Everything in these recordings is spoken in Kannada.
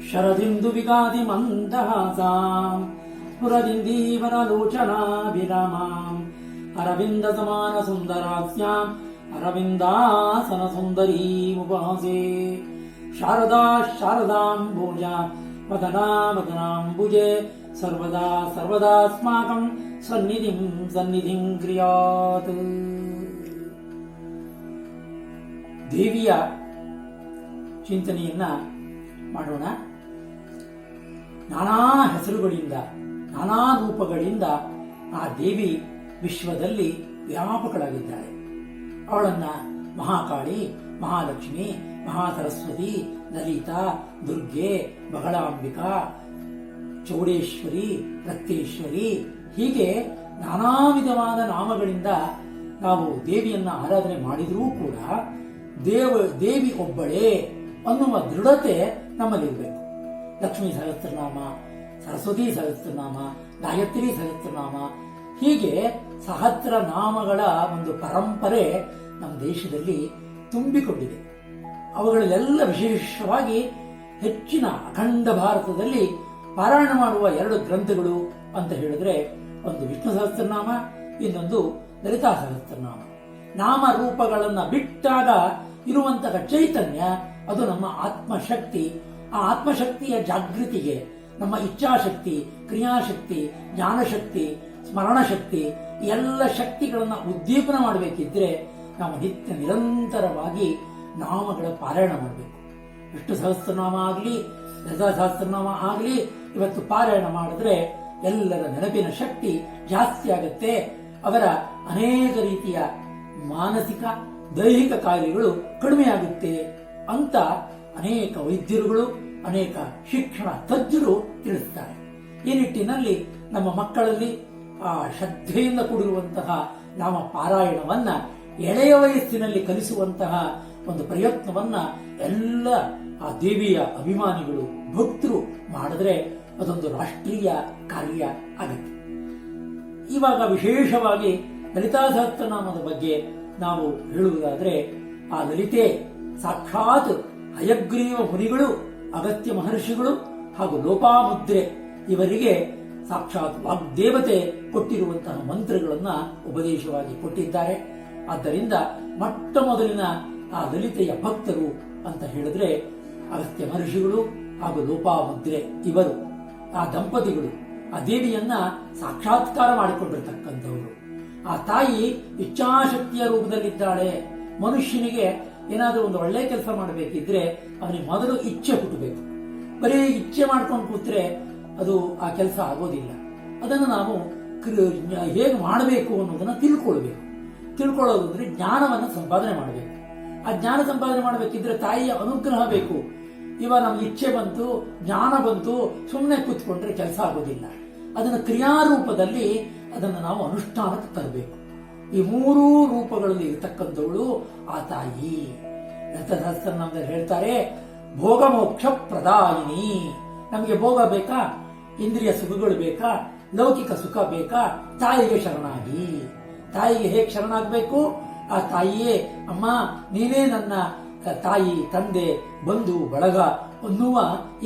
ಶರದಿಂದು ವಿಗಾದಿ ಮಂದಹಾಸಾಂ ಸ್ಫುರದಿಂದೀವರಲೋಚನಾಭಿರಾಮಾಂ ಅರವಿಂದ ಸಮಾನ ಸುಂದರಾಸ್ಯಾಂ ಅರವಿಂದಾಸನ ಸುಂದರೀಮುಪಹಾಸೆ ಶಾರದಾ ಶಾರದಾಂಬೂಜ ವದನಾ ವದನಾಂಬುಜೆ ಸರ್ವದಾ ಸರ್ವದಾಸ್ಮಾಕಂ ಸನ್ನಿಧಿಂ ಕ್ರಿಯಾತ್. ದೇವಿಯ ಚಿಂತನೆಯನ್ನ ಮಾಡೋಣ. ನಾನಾ ಹೆಸರುಗಳಿಂದ ನಾನಾ ರೂಪಗಳಿಂದ ಆ ದೇವಿ ವಿಶ್ವದಲ್ಲಿ ವ್ಯಾಪಕಳಾಗಿದ್ದಾಳೆ. ಅವಳನ್ನ ಮಹಾಕಾಳಿ, ಮಹಾಲಕ್ಷ್ಮಿ, ಮಹಾಸರಸ್ವತಿ, ಲಲಿತಾ, ದುರ್ಗೆ, ಬಗಳಾಂಬಿಕಾ, ಚೌಡೇಶ್ವರಿ, ರಕ್ತೇಶ್ವರಿ ಹೀಗೆ ನಾನಾ ವಿಧವಾದ ನಾಮಗಳಿಂದ ನಾವು ದೇವಿಯನ್ನ ಆರಾಧನೆ ಮಾಡಿದರೂ ಕೂಡ ದೇವಿ ಒಬ್ಬಳೇ ಅನ್ನುವ ದೃಢತೆ ನಮ್ಮಲ್ಲಿರಬೇಕು. ಲಕ್ಷ್ಮೀ ಸಹಸ್ರನಾಮ, ಸರಸ್ವತಿ ಸಹಸ್ರನಾಮ, ಗಾಯತ್ರಿ ಸಹಸ್ರನಾಮ ಹೀಗೆ ಸಹಸ್ರನಾಮಗಳ ಒಂದು ಪರಂಪರೆ ನಮ್ಮ ದೇಶದಲ್ಲಿ ತುಂಬಿಕೊಂಡಿದೆ. ಅವುಗಳಲ್ಲೆಲ್ಲ ವಿಶೇಷವಾಗಿ ಹೆಚ್ಚಿನ ಅಖಂಡ ಭಾರತದಲ್ಲಿ ಪಾರಾಯಣ ಮಾಡುವ 2 ಗ್ರಂಥಗಳು ಅಂತ ಹೇಳಿದ್ರೆ ಒಂದು ವಿಷ್ಣು ಸಹಸ್ರನಾಮ, ಇನ್ನೊಂದು ಲಲಿತಾ ಸಹಸ್ರನಾಮ. ನಾಮ ರೂಪಗಳನ್ನ ಬಿಟ್ಟಾಗ ಇರುವಂತಹ ಚೈತನ್ಯ ಅದು ನಮ್ಮ ಆತ್ಮಶಕ್ತಿ. ಆ ಆತ್ಮಶಕ್ತಿಯ ಜಾಗೃತಿಗೆ ನಮ್ಮ ಇಚ್ಛಾಶಕ್ತಿ, ಕ್ರಿಯಾಶಕ್ತಿ, ಜ್ಞಾನಶಕ್ತಿ, ಸ್ಮರಣಶಕ್ತಿ ಎಲ್ಲ ಶಕ್ತಿಗಳನ್ನ ಉದ್ದೀಪನ ಮಾಡಬೇಕಿದ್ರೆ ನಾವು ನಿತ್ಯ ನಿರಂತರವಾಗಿ ನಾಮಗಳ ಪಾರಾಯಣ ಮಾಡಬೇಕು. ವಿಷ್ಣು ಸಹಸ್ರನಾಮ ಆಗಲಿ, ಲಲಿತಾ ಸಹಸ್ರನಾಮ ಆಗಲಿ ಇವತ್ತು ಪಾರಾಯಣ ಮಾಡಿದ್ರೆ ಎಲ್ಲರ ನೆನಪಿನ ಶಕ್ತಿ ಜಾಸ್ತಿ ಆಗುತ್ತೆ. ಅವರ ಅನೇಕ ರೀತಿಯ ಮಾನಸಿಕ ದೈಹಿಕ ಕಾಯಿಲೆಗಳು ಕಡಿಮೆಯಾಗುತ್ತೆ ಅಂತ ಅನೇಕ ವೈದ್ಯರುಗಳು, ಅನೇಕ ಶಿಕ್ಷಣ ತಜ್ಞರು ತಿಳಿಸುತ್ತಾರೆ. ಈ ನಿಟ್ಟಿನಲ್ಲಿ ನಮ್ಮ ಮಕ್ಕಳಲ್ಲಿ ಆ ಶ್ರದ್ಧೆಯಿಂದ ಕೂಡಿರುವಂತಹ ನಾಮ ಪಾರಾಯಣವನ್ನ ಎಳೆಯ ವಯಸ್ಸಿನಲ್ಲಿ ಕಲಿಸುವಂತಹ ಒಂದು ಪ್ರಯತ್ನವನ್ನ ಎಲ್ಲ ಆ ದೇವಿಯ ಅಭಿಮಾನಿಗಳು, ಭಕ್ತರು ಮಾಡಿದ್ರೆ ಅದೊಂದು ರಾಷ್ಟ್ರೀಯ ಕಾರ್ಯ ಆಗುತ್ತೆ. ಇವಾಗ ವಿಶೇಷವಾಗಿ ಲಲಿತಾ ಸಹಸ್ರನಾಮದ ಬಗ್ಗೆ ನಾವು ಹೇಳುವುದಾದ್ರೆ ಆ ಲಲಿತೆ ಸಾಕ್ಷಾತ್ ಹಯಗ್ರೀವ ಮುನಿಗಳು, ಅಗತ್ಯ ಮಹರ್ಷಿಗಳು ಹಾಗೂ ಲೋಪಾಮುದ್ರೆ ಇವರಿಗೆ ಸಾಕ್ಷಾತ್ ವಾಗ್ದೇವತೆ ಕೊಟ್ಟಿರುವಂತಹ ಮಂತ್ರಗಳನ್ನ ಉಪದೇಶವಾಗಿ ಕೊಟ್ಟಿದ್ದಾರೆ. ಆದ್ದರಿಂದ ಮೊಟ್ಟ ಮೊದಲಿನ ಆ ಲಲಿತೆಯ ಭಕ್ತರು ಅಂತ ಹೇಳಿದ್ರೆ ಅಗತ್ಯ ಮಹರ್ಷಿಗಳು ಹಾಗೂ ಲೋಪಾಮುದ್ರೆ ಇವರು, ಆ ದಂಪತಿಗಳು ಆ ದೇವಿಯನ್ನ ಸಾಕ್ಷಾತ್ಕಾರ ಮಾಡಿಕೊಂಡಿರ್ತಕ್ಕಂಥವರು. ಆ ತಾಯಿ ಇಚ್ಛಾಶಕ್ತಿಯ ರೂಪದಲ್ಲಿದ್ದಾಳೆ. ಮನುಷ್ಯನಿಗೆ ಏನಾದರೂ ಒಂದು ಒಳ್ಳೆ ಕೆಲಸ ಮಾಡಬೇಕಿದ್ರೆ ಅವನಿಗೆ ಮೊದಲು ಇಚ್ಛೆ ಹುಟ್ಟಬೇಕು. ಬರೀ ಇಚ್ಛೆ ಮಾಡ್ಕೊಂಡು ಕೂತ್ರೆ ಅದು ಆ ಕೆಲಸ ಆಗೋದಿಲ್ಲ. ಅದನ್ನು ನಾವು ಹೇಗೆ ಮಾಡಬೇಕು ಅನ್ನೋದನ್ನ ತಿಳ್ಕೊಳ್ಳೋದು ಅಂದ್ರೆ ಜ್ಞಾನವನ್ನು ಸಂಪಾದನೆ ಮಾಡಬೇಕು. ಆ ಜ್ಞಾನ ಸಂಪಾದನೆ ಮಾಡಬೇಕಿದ್ರೆ ತಾಯಿಯ ಅನುಗ್ರಹ ಬೇಕು. ಇವಾಗ ನಮ್ಗೆ ಇಚ್ಛೆ ಬಂತು, ಜ್ಞಾನ ಬಂತು, ಸುಮ್ಮನೆ ಕೂತ್ಕೊಂಡ್ರೆ ಕೆಲಸ ಆಗೋದಿಲ್ಲ. ಅದನ್ನು ಕ್ರಿಯಾರೂಪದಲ್ಲಿ ಅದನ್ನು ನಾವು ಅನುಷ್ಠಾನಕ್ಕೆ ತರಬೇಕು. ಈ 3 ರೂಪಗಳಲ್ಲಿ ಇರತಕ್ಕಂಥವಳು ಆ ತಾಯಿ. ಸಹಸ್ರನಾಮದಲ್ಲಿ ಹೇಳ್ತಾರೆ ಭೋಗ ಮೋಕ್ಷ ಪ್ರದಾಯಿನಿ. ನಮಗೆ ಭೋಗ ಬೇಕಾ, ಇಂದ್ರಿಯ ಸುಖಗಳು ಬೇಕಾ, ಲೌಕಿಕ ಸುಖ ಬೇಕಾ, ತಾಯಿಗೆ ಶರಣಾಗಿ. ತಾಯಿಗೆ ಹೇಗೆ ಶರಣಾಗಬೇಕು? ಆ ತಾಯಿಯೇ ಅಮ್ಮ ನೀನೇ ನನ್ನ ತಾಯಿ, ತಂದೆ, ಬಂಧು ಬಳಗ ಅನ್ನುವ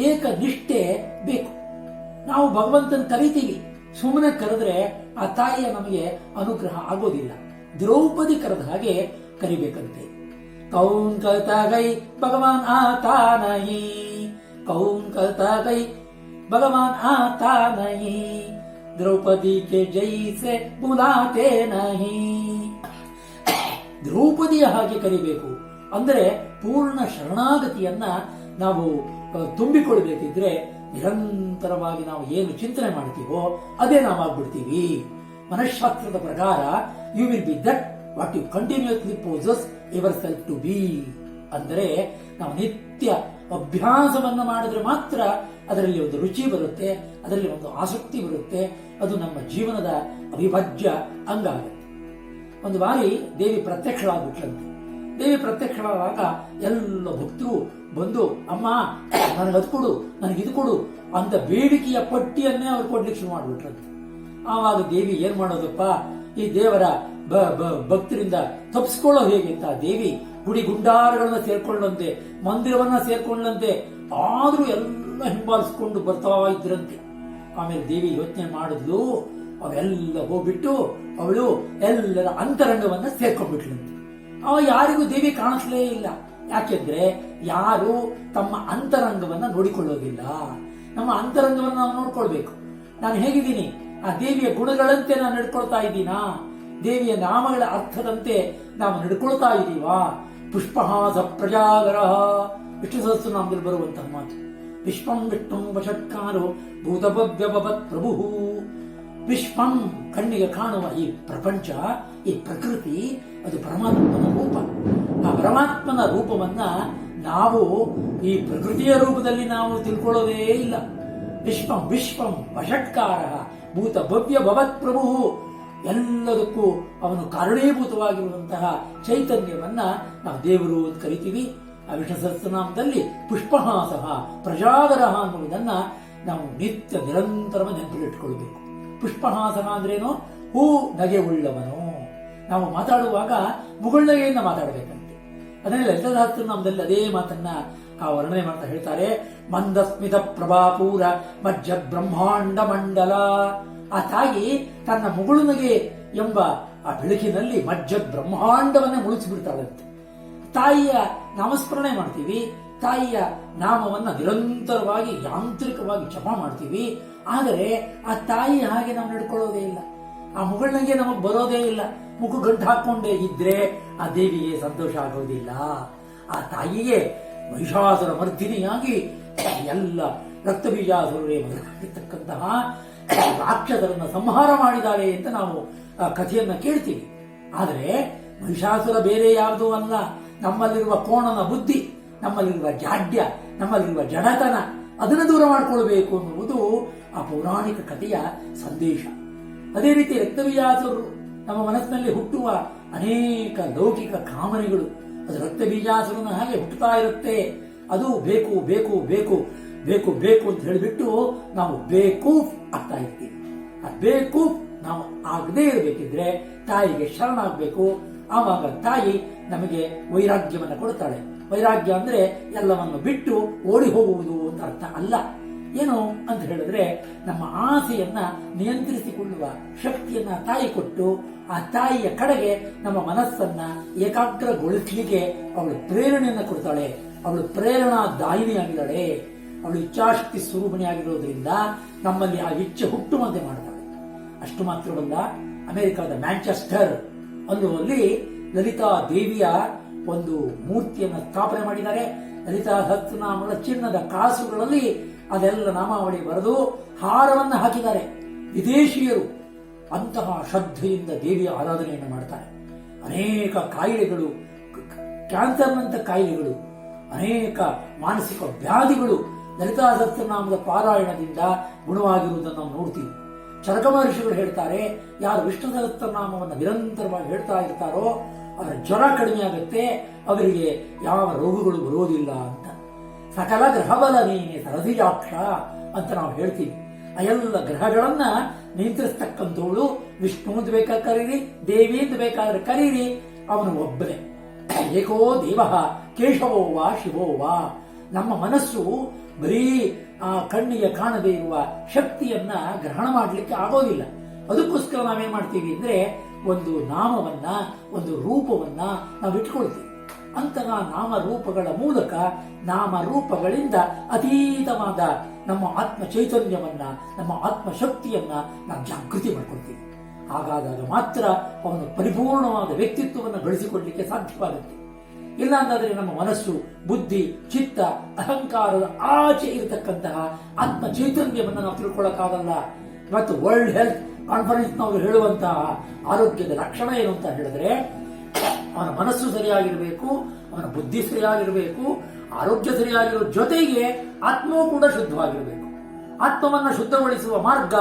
ಏಕ ನಿಷ್ಠೆ ಬೇಕು. ನಾವು ಭಗವಂತನ ಕರಿತೀವಿ, ಸುಮ್ಮನೆ ಕರೆದ್ರೆ ಆ ತಾಯಿಯ ನಮಗೆ ಅನುಗ್ರಹ ಆಗೋದಿಲ್ಲ. ದ್ರೌಪದಿ ಕರೆದ ಹಾಗೆ ಕರಿಬೇಕಂತೆ. ಕೌನ್ ಕಲ್ತಾ ಗೈ ಭಗವಾನ್ ಆತಾ ನಹಿ, ಕೌನ್ ಕಲ್ತಾ ಗೈ ಭಗವಾನ್ ಆತಾ ನಹಿ, ದ್ರೌಪದಿ ಕೆ ಜೈಸೆ ಬುಲಾತೆ ನಹಿ. ದ್ರೌಪದಿಯ ಹಾಗೆ ಕರಿಬೇಕು. ಅಂದರೆ ಪೂರ್ಣ ಶರಣಾಗತಿಯನ್ನ ನಾವು ತುಂಬಿಕೊಳ್ಬೇಕಿದ್ರೆ ನಿರಂತರವಾಗಿ ನಾವು ಏನು ಚಿಂತನೆ ಮಾಡ್ತೀವೋ ಅದೇ ನಾವು ಆಗ್ಬಿಡ್ತೀವಿ. ಮನಃಶಾಸ್ತ್ರದ ಪ್ರಕಾರ you will be that what you continuously possess yourself to be. ಅಂದರೆ ನಾವು ನಿತ್ಯ ಅಭ್ಯಾಸವನ್ನ ಮಾಡಿದ್ರೆ ಮಾತ್ರ ಅದರಲ್ಲಿ ಒಂದು ರುಚಿ ಬರುತ್ತೆ, ಅದರಲ್ಲಿ ಒಂದು ಆಸಕ್ತಿ ಬರುತ್ತೆ. ಅದು ನಮ್ಮ ಜೀವನದ ಅವಿಭಾಜ್ಯ ಅಂಗ ಆಗುತ್ತೆ. ಒಂದು ಬಾರಿ ದೇವಿ ಪ್ರತ್ಯಕ್ಷಳಾಗ್ಬಿಟ್ಲಂತೆ. ದೇವಿ ಪ್ರತ್ಯಕ್ಷವಾದಾಗ ಎಲ್ಲ ಭಕ್ತರು ಬಂದು ಅಮ್ಮ ನನಗೆ ಅದು ಕೊಡು, ನನಗೆ ಇದು ಕೊಡು ಅಂತ ಬೇಡಿಕೆಯ ಪಟ್ಟಿಯನ್ನೇ ಅವ್ರು ಕೊಡ್ಲಿಕ್ಕೆ ಶುರು ಮಾಡ್ಬಿಟ್ರಂತೆ. ಆವಾಗ ದೇವಿ ಏನ್ ಮಾಡೋದಪ್ಪ, ಈ ದೇವರ ಭಕ್ತರಿಂದ ತಪ್ಪಿಸ್ಕೊಳ್ಳೋ ಹೇಗೆ ಅಂತ ದೇವಿ ಗುಡಿ ಗುಂಡಾರಗಳನ್ನ ಸೇರ್ಕೊಳ್ಳಂತೆ, ಮಂದಿರವನ್ನ ಸೇರ್ಕೊಳ್ಳಂತೆ. ಆದ್ರೂ ಎಲ್ಲ ಅವರೆಲ್ಲ ಹಿಂಬಾಲಿಸ್ಕೊಂಡು ಬರ್ತಾ ಇದ್ರಂತೆ. ಆಮೇಲೆ ದೇವಿ ಯೋಚನೆ ಮಾಡಿದ್ಲು, ಅವೆಲ್ಲ ಹೋಗ್ಬಿಟ್ಟು ಅವಳು ಎಲ್ಲರ ಅಂತರಂಗವನ್ನ ಸೇರ್ಕೊಂಡ್ಬಿಟ್ಲಂತೆ. ಯಾರಿಗೂ ದೇವಿ ಕಾಣಿಸ್ಲೇ ಇಲ್ಲ. ಯಾಕೆಂದ್ರೆ ಯಾರು ತಮ್ಮ ಅಂತರಂಗವನ್ನ ನೋಡಿಕೊಳ್ಳೋದಿಲ್ಲ. ನಮ್ಮ ಅಂತರಂಗವನ್ನ ನಾವು ನೋಡ್ಕೊಳ್ಬೇಕು. ನಾನು ಹೇಗಿದ್ದೀನಿ, ಆ ದೇವಿಯ ಗುಣಗಳಂತೆ ನಾನು ನಡ್ಕೊಳ್ತಾ ಇದ್ದೀನಾ, ದೇವಿಯ ನಾಮಗಳ ಅರ್ಥದಂತೆ ನಾವು ನಡ್ಕೊಳ್ತಾ ಇದ್ದೀವಾ? ಪುಷ್ಪಹಾಸ ಪ್ರಜಾಗರ ವಿಷ್ಣು ಸಹಸ್ರನಾಮದಲ್ಲಿ ಬರುವಂತಹ ಮಾತು. ವಿಶ್ವಂ ವಿಷ್ಣು ವಷಟ್ಕಾರೋ ಭೂತಭವ್ಯವತ್ ಪ್ರಭು. ವಿಶ್ವಂ ಕಣ್ಣಿಗೆ ಕಾಣುವ ಈ ಪ್ರಪಂಚ, ಈ ಪ್ರಕೃತಿ, ಅದು ಪರಮಾತ್ಮನ ರೂಪ. ಆ ಪರಮಾತ್ಮನ ರೂಪವನ್ನ ನಾವು ಈ ಪ್ರಕೃತಿಯ ರೂಪದಲ್ಲಿ ನಾವು ತಿಳ್ಕೊಳ್ಳೋದೇ ಇಲ್ಲ. ವಿಶ್ವಂ ವಿಶ್ವಂ ವಷಟ್ಕಾರ ಭೂತ ಭವ್ಯ ಭವತ್ ಪ್ರಭು. ಎಲ್ಲದಕ್ಕೂ ಅವನು ಕಾರಣೀಭೂತವಾಗಿರುವಂತಹ ಚೈತನ್ಯವನ್ನ ನಾವು ದೇವರು ಅಂತ ಕರಿತೀವಿ. ಆ ವಿಷ್ಣು ಸಹಸ್ರನಾಮದಲ್ಲಿ ಪುಷ್ಪಹಾಸ ಪ್ರಜಾಗರ ಅನ್ನುವುದನ್ನ ನಾವು ನಿತ್ಯ ನಿರಂತರವಾಗಿ ನೆನಪಿಟ್ಟುಕೊಳ್ಬೇಕು. ಪುಷ್ಪಹಾಸನ ಅಂದ್ರೇನು? ಹೂ ನಗೆ ಉಳ್ಳವನು. ನಾವು ಮಾತಾಡುವಾಗ ಮುಗುಳ್ನಗೆಯಿಂದ ಮಾತಾಡಬೇಕಂತೆ. ಅದನ್ನೇ ಲಲಿತಾ ಸಹಸ್ರನಾಮದಲ್ಲಿ ಅದೇ ಮಾತನ್ನ ವರ್ಣನೆ ಮಾಡ್ತಾ ಹೇಳ್ತಾರೆ. ಮಂದಸ್ಮಿತ ಪ್ರಭಾಪೂರ ಮಜ್ಜ ಬ್ರಹ್ಮಾಂಡ ಮಂಡಲ. ಆ ತಾಯಿ ತನ್ನ ಮುಗುಳುನಗೆ ಎಂಬ ಆ ಬೆಳಕಿನಲ್ಲಿ ಮಜ್ಜ ಬ್ರಹ್ಮಾಂಡವನ್ನೇ ಮುಳುಗಿಸಿಬಿಡ್ತಾಳಂತೆ. ತಾಯಿಯ ನಾಮಸ್ಮರಣೆ ಮಾಡ್ತೀವಿ, ತಾಯಿಯ ನಾಮವನ್ನ ನಿರಂತರವಾಗಿ ಯಾಂತ್ರಿಕವಾಗಿ ಜಪ ಮಾಡ್ತೀವಿ. ಆದರೆ ಆ ತಾಯಿ ಹಾಗೆ ನಾವು ನಡ್ಕೊಳ್ಳೋದೇ ಇಲ್ಲ. ಆ ಮುಗುಳ್ನಗೆ ನಮಗೆ ಬರೋದೇ ಇಲ್ಲ. ಮುಖ ಗಂಟು ಹಾಕೊಂಡೇ ಇದ್ರೆ ಆ ದೇವಿಗೆ ಸಂತೋಷ ಆಗೋದಿಲ್ಲ. ಆ ತಾಯಿಗೆ ಮಹಿಷಾಸುರ ಮರ್ದಿನಿಯಾಗಿ ಎಲ್ಲ ರಕ್ತಬೀಜಾಸುರರೇ ಮೊದಲಾಗಿರ್ತಕ್ಕಂತಹ ರಾಕ್ಷಸರನ್ನ ಸಂಹಾರ ಮಾಡಿದ್ದಾರೆ ಅಂತ ನಾವು ಆ ಕಥೆಯನ್ನ ಕೇಳ್ತೀವಿ. ಆದರೆ ಮಹಿಷಾಸುರ ಬೇರೆ ಯಾವುದೂ ಅಲ್ಲ, ನಮ್ಮಲ್ಲಿರುವ ಕೋಣನ ಬುದ್ಧಿ, ನಮ್ಮಲ್ಲಿರುವ ಜಾಡ್ಯ, ನಮ್ಮಲ್ಲಿರುವ ಜಡತನ, ಅದನ್ನು ದೂರ ಮಾಡಿಕೊಳ್ಬೇಕು ಅನ್ನುವುದು ಆ ಪೌರಾಣಿಕ ಕಥೆಯ ಸಂದೇಶ. ಅದೇ ರೀತಿ ರಕ್ತಬೀಜಾಸುರರು ನಮ್ಮ ಮನಸ್ಸಿನಲ್ಲಿ ಹುಟ್ಟುವ ಅನೇಕ ಲೌಕಿಕ ಕಾಮನೆಗಳು ಅದು ರಕ್ತಬೀಜಾಸುರನ ಹಾಗೆ ಹುಟ್ಟುತ್ತಾ ಇರುತ್ತೆ. ಅದು ಬೇಕು ಬೇಕು ಬೇಕು ಬೇಕು ಬೇಕು ಅಂತ ಹೇಳಿಬಿಟ್ಟು ನಾವು ಬೇಕು ಆಗ್ತಾ ಇರ್ತೀವಿ. ಆ ಬೇಕು ನಾವು ಆಗದೇ ಇರಬೇಕಿದ್ರೆ ತಾಯಿಗೆ ಶರಣಾಗಬೇಕು. ಆವಾಗ ತಾಯಿ ನಮಗೆ ವೈರಾಗ್ಯವನ್ನು ಕೊಡ್ತಾಳೆ. ವೈರಾಗ್ಯ ಅಂದ್ರೆ ಎಲ್ಲವನ್ನು ಬಿಟ್ಟು ಓಡಿ ಹೋಗುವುದು ಅಂತ ಅರ್ಥ ಅಲ್ಲ. ಏನು ಅಂತ ಹೇಳಿದ್ರೆ ನಮ್ಮ ಆಸೆಯನ್ನ ನಿಯಂತ್ರಿಸಿಕೊಳ್ಳುವ ಶಕ್ತಿಯನ್ನ ತಾಯಿ ಕೊಟ್ಟು ಆ ತಾಯಿಯ ಕಡೆಗೆ ನಮ್ಮ ಮನಸ್ಸನ್ನ ಏಕಾಗ್ರಗೊಳಿಸಲಿಕ್ಕೆ ಅವಳು ಪ್ರೇರಣೆಯನ್ನ ಕೊಡ್ತಾಳೆ. ಅವಳು ಪ್ರೇರಣಾದಾಯಿನಿಯಾಗಿದ್ದಾಳೆ. ಅವಳು ಇಚ್ಛಾಶಕ್ತಿ ಸ್ವರೂಪಣಿಯಾಗಿರೋದ್ರಿಂದ ನಮ್ಮಲ್ಲಿ ಆ ಇಚ್ಛೆ ಹುಟ್ಟುವಂತೆ ಮಾಡ್ತಾಳೆ. ಅಷ್ಟು ಮಾತ್ರವಲ್ಲ, ಅಮೆರಿಕದ ಮ್ಯಾಂಚೆಸ್ಟರ್ ಅನ್ನುವಲ್ಲಿ ಲಲಿತಾ ದೇವಿಯ ಒಂದು ಮೂರ್ತಿಯನ್ನು ಸ್ಥಾಪನೆ ಮಾಡಿದ್ದಾರೆ. ಲಲಿತಾ ಸಹಸ್ರನಾಮಗಳ ಚಿನ್ನದ ಕಾಸುಗಳಲ್ಲಿ ಅದೆಲ್ಲ ನಾಮಾವಳಿ ಬರೆದು ಹಾರವನ್ನು ಹಾಕಿದ್ದಾರೆ. ವಿದೇಶಿಯರು ಅಂತಹ ಶ್ರದ್ಧೆಯಿಂದ ದೇವಿಯ ಆರಾಧನೆಯನ್ನು ಮಾಡ್ತಾರೆ. ಅನೇಕ ಕಾಯಿಲೆಗಳು, ಕ್ಯಾನ್ಸರ್ನಂತ ಕಾಯಿಲೆಗಳು, ಅನೇಕ ಮಾನಸಿಕ ವ್ಯಾಧಿಗಳು ಲಲಿತಾ ಸಹಸ್ರನಾಮದ ಪಾರಾಯಣದಿಂದ ಗುಣವಾಗಿರುವುದನ್ನು ನಾವು ನೋಡ್ತೀವಿ. ಚರಕ ಮಹರ್ಷಿಗಳು ಹೇಳ್ತಾರೆ, ಯಾರು ವಿಷ್ಣು ಸಹಸ್ರನಾಮವನ್ನು ನಿರಂತರವಾಗಿ ಹೇಳ್ತಾ ಇರ್ತಾರೋ ಅವರ ಜ್ವರ ಕಡಿಮೆ ಆಗುತ್ತೆ, ಅವರಿಗೆ ಯಾವ ರೋಗಗಳು ಬರೋದಿಲ್ಲ ಅಂತ. ಸಕಲ ಗ್ರಹಬಲ ನೀನೆ ಸರಸಿಜಾಕ್ಷ ಅಂತ ನಾವು ಹೇಳ್ತೀವಿ. ಆ ಎಲ್ಲ ಗ್ರಹಗಳನ್ನ ನಿಯಂತ್ರಿಸ್ತಕ್ಕಂಥವಳು ವಿಷ್ಣು ಅಂತ ಬೇಕಾದ್ರೆ ಕರೀರಿ, ದೇವಿ ಅಂತ ಬೇಕಾದ್ರೆ ಕರೀರಿ, ಅವನು ಒಬ್ಬನೇ. ಏಕೋ ದೇವ ಕೇಶವೋ ವಾ ಶಿವೋ ವಾ. ನಮ್ಮ ಮನಸ್ಸು ಬರೀ ಆ ಕಣ್ಣಿಗೆ ಕಾಣದೇ ಇರುವ ಶಕ್ತಿಯನ್ನ ಗ್ರಹಣ ಮಾಡಲಿಕ್ಕೆ ಆಗೋದಿಲ್ಲ. ಅದಕ್ಕೋಸ್ಕರ ನಾವೇನ್ ಮಾಡ್ತೀವಿ ಅಂದ್ರೆ ಒಂದು ನಾಮವನ್ನ, ಒಂದು ರೂಪವನ್ನ ನಾವು ಇಟ್ಕೊಳ್ತೀವಿ. ಅಂತಹ ನಾಮರೂಪಗಳ ಮೂಲಕ, ನಾಮರೂಪಗಳಿಂದ ಅತೀತವಾದ ನಮ್ಮ ಆತ್ಮ ಚೈತನ್ಯವನ್ನ, ನಮ್ಮ ಆತ್ಮ ಶಕ್ತಿಯನ್ನ ನಾವು ಜಾಗೃತಿ ಮಾಡ್ಕೊಳ್ತೀವಿ. ಹಾಗಾದಾಗ ಮಾತ್ರ ಅವನು ಪರಿಪೂರ್ಣವಾದ ವ್ಯಕ್ತಿತ್ವವನ್ನು ಬೆಳೆಸಿಕೊಳ್ಳಲಿಕ್ಕೆ ಸಾಧ್ಯವಾಗುತ್ತೆ. ಇಲ್ಲ ಅಂತಾದ್ರೆ ನಮ್ಮ ಮನಸ್ಸು, ಬುದ್ಧಿ, ಚಿತ್ತ, ಅಹಂಕಾರದ ಆಚೆ ಇರತಕ್ಕಂತಹ ಆತ್ಮ ಚೈತನ್ಯವನ್ನು ನಾವು ತಿಳ್ಕೊಳ್ಳಕ್ಕಾಗಲ್ಲ. ಮತ್ತು ವರ್ಲ್ಡ್ ಹೆಲ್ತ್ ಕಾನ್ಫರೆನ್ಸ್ ನಾವು ಹೇಳುವಂತಹ ಆರೋಗ್ಯದ ಲಕ್ಷಣ ಏನು ಅಂತ ಹೇಳಿದ್ರೆ, ಅವನ ಮನಸ್ಸು ಸರಿಯಾಗಿರಬೇಕು, ಅವನ ಬುದ್ಧಿ ಸರಿಯಾಗಿರಬೇಕು, ಆರೋಗ್ಯ ಸರಿಯಾಗಿರೋ ಜೊತೆಗೆ ಆತ್ಮವೂ ಕೂಡ ಶುದ್ಧವಾಗಿರಬೇಕು. ಆತ್ಮವನ್ನ ಶುದ್ಧಗೊಳಿಸುವ ಮಾರ್ಗ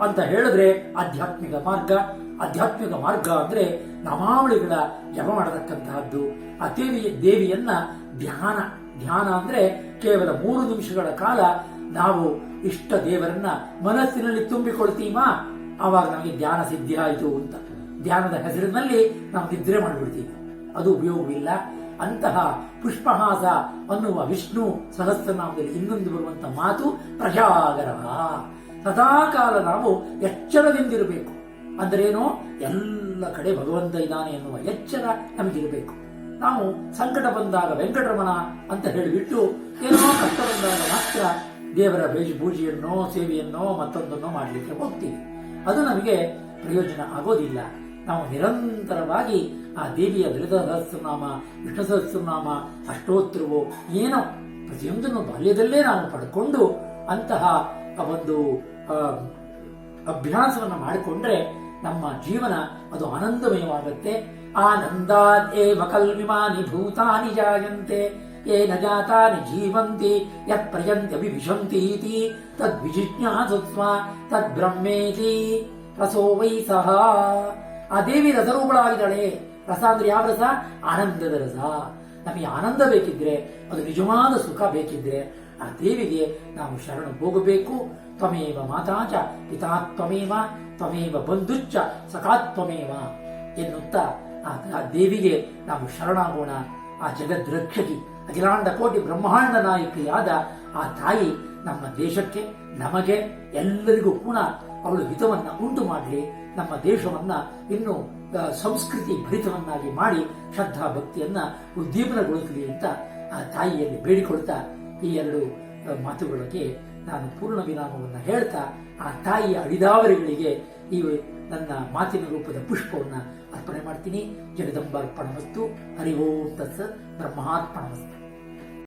ಅಂತ ಹೇಳಿದ್ರೆ ಆಧ್ಯಾತ್ಮಿಕ ಮಾರ್ಗ. ಆಧ್ಯಾತ್ಮಿಕ ಮಾರ್ಗ ಅಂದ್ರೆ ನಾಮಾವಳಿಗಳ ಜಪ ಮಾಡತಕ್ಕಂತಹದ್ದು. ಆ ದೇವಿಯನ್ನ ಧ್ಯಾನ ಅಂದ್ರೆ ಕೇವಲ 3 ನಿಮಿಷಗಳ ಕಾಲ ನಾವು ಇಷ್ಟ ದೇವರನ್ನ ಮನಸ್ಸಿನಲ್ಲಿ ತುಂಬಿಕೊಳ್ತೀವಾ, ಆವಾಗ ನಮಗೆ ಧ್ಯಾನ ಸಿದ್ಧಿ ಆಯಿತು ಅಂತ. ಧ್ಯಾನದ ಹೆಸರಿನಲ್ಲಿ ನಾವು ನಿದ್ರೆ ಮಾಡಿಬಿಡ್ತೀವಿ, ಅದು ಉಪಯೋಗವಿಲ್ಲ. ಅಂತಹ ಪುಷ್ಪಹಾಸ ಅನ್ನುವ ವಿಷ್ಣು ಸಹಸ್ರನಾಮದಲ್ಲಿ ಇನ್ನೊಂದು ಬರುವಂತಹ ಮಾತು ಪ್ರಜಾಗರ. ಸದಾಕಾಲ ನಾವು ಎಚ್ಚರದಿಂದಿರಬೇಕು. ಅಂದ್ರೇನು, ಎಲ್ಲ ಕಡೆ ಭಗವಂತ ಇದ್ದಾನೆ ಎನ್ನುವ ಎಚ್ಚರ ನಮಗಿರಬೇಕು. ನಾವು ಸಂಕಟ ಬಂದಾಗ ವೆಂಕಟರಮಣ ಅಂತ ಹೇಳಿಬಿಟ್ಟು ಏನೋ ಕಷ್ಟ ಬಂದಾಗ ಮಾತ್ರ ದೇವರ ಪೂಜೆಯನ್ನೋ ಸೇವೆಯನ್ನೋ ಮತ್ತೊಂದನ್ನೋ ಮಾಡಲಿಕ್ಕೆ ಹೋಗ್ತೀವಿ. ಅದು ನಮಗೆ ಪ್ರಯೋಜನ ಆಗೋದಿಲ್ಲ. ನಾವು ನಿರಂತರವಾಗಿ ಆ ದೇವಿಯ ಲಲಿತ ಸಹಸ್ರನಾಮ, ವಿಷ್ಣು ಸಹಸ್ರನಾಮ, ಅಷ್ಟೋತ್ತರವೋ ಏನೋ ಪ್ರತಿಯೊಂದನ್ನು ಬಾಲ್ಯದಲ್ಲೇ ನಾವು ಪಡ್ಕೊಂಡು ಅಂತಹ ಒಂದು ಅಭ್ಯಾಸವನ್ನು ಮಾಡಿಕೊಂಡ್ರೆ ನಮ್ಮ ಜೀವನ ಅದು ಆನಂದಮಯವಾಗುತ್ತೆ. ಆನಂದಾತ್ ಏವ ಕಲ್ವಿಮಾನಿ ಭೂತಾನಿ ಜಾಯಂತೆ ಯೇನ ಜಾತಾನಿ ಜೀವಂತಿ ಯತ್ ಪ್ರಯಂತ್ಯ ವಿವಿಶಂತೀತಿ ತದ್ವಿಜಿಜ್ಞಾಸುಸ್ವ ತದ್ಬ್ರಹ್ಮೇತಿ ರಸೋ ವೈ ಸಹ. ಆ ದೇವಿ ರಸರೂಪಳಾಗಿದ್ದಾಳೆ. ರಸ ಅಂದ್ರೆ ಯಾವ ರಸ? ಆನಂದದ ರಸ. ನಮಗೆ ಆನಂದ ಬೇಕಿದ್ರೆ, ಅದು ನಿಜವಾದ ಸುಖ ಬೇಕಿದ್ರೆ ಆ ದೇವಿಗೆ ನಾವು ಶರಣು ಹೋಗಬೇಕು. ತ್ವಮೇವ ಮಾತಾಚ ಪಿತಾ ತ್ವಮೇವ ತ್ವಮೇವ ಬಂಧುಚ್ಚ ಸಖಾತ್ವಮೇವ ಎನ್ನುತ್ತಾ ಆ ದೇವಿಗೆ ನಾವು ಶರಣಾಗೋಣ. ಆ ಜಗದ್ರಕ್ಷಕಿ, ಅಖಿಲಾಂಡ ಕೋಟಿ ಬ್ರಹ್ಮಾಂಡ ನಾಯಕಿಯಾದ ಆ ತಾಯಿ ನಮ್ಮ ದೇಶಕ್ಕೆ, ನಮಗೆ ಎಲ್ಲರಿಗೂ ಕೂಡ ಅವಳು ಹಿತವನ್ನ ಉಂಟು ಮಾಡಲಿ. ನಮ್ಮ ದೇಶವನ್ನ ಇನ್ನು ಸಂಸ್ಕೃತಿ ಭರಿತವನ್ನಾಗಿ ಮಾಡಿ ಶ್ರದ್ಧಾ ಭಕ್ತಿಯನ್ನ ಉದ್ದೀಪನಗೊಳಿಸಲಿ ಅಂತ ಆ ತಾಯಿಯಲ್ಲಿ ಬೇಡಿಕೊಳ್ತಾ ಈ ಎರಡು ಮಾತುಗಳಿಗೆ ನಾನು ಪೂರ್ಣ ವಿರಾಮವನ್ನು ಹೇಳ್ತಾ ಆ ತಾಯಿಯ ಅಡಿದಾವರಿಗಳಿಗೆ ಈ ನನ್ನ ಮಾತಿನ ರೂಪದ ಪುಷ್ಪವನ್ನು ಅರ್ಪಣೆ ಮಾಡ್ತೀನಿ. ಜಗದಂಬಾರ್ಪಣಮಸ್ತು. ಹರಿ ಓಂ ತತ್ಸತ್. ಬ್ರಹ್ಮಾರ್ಪಣಮಸ್ತು.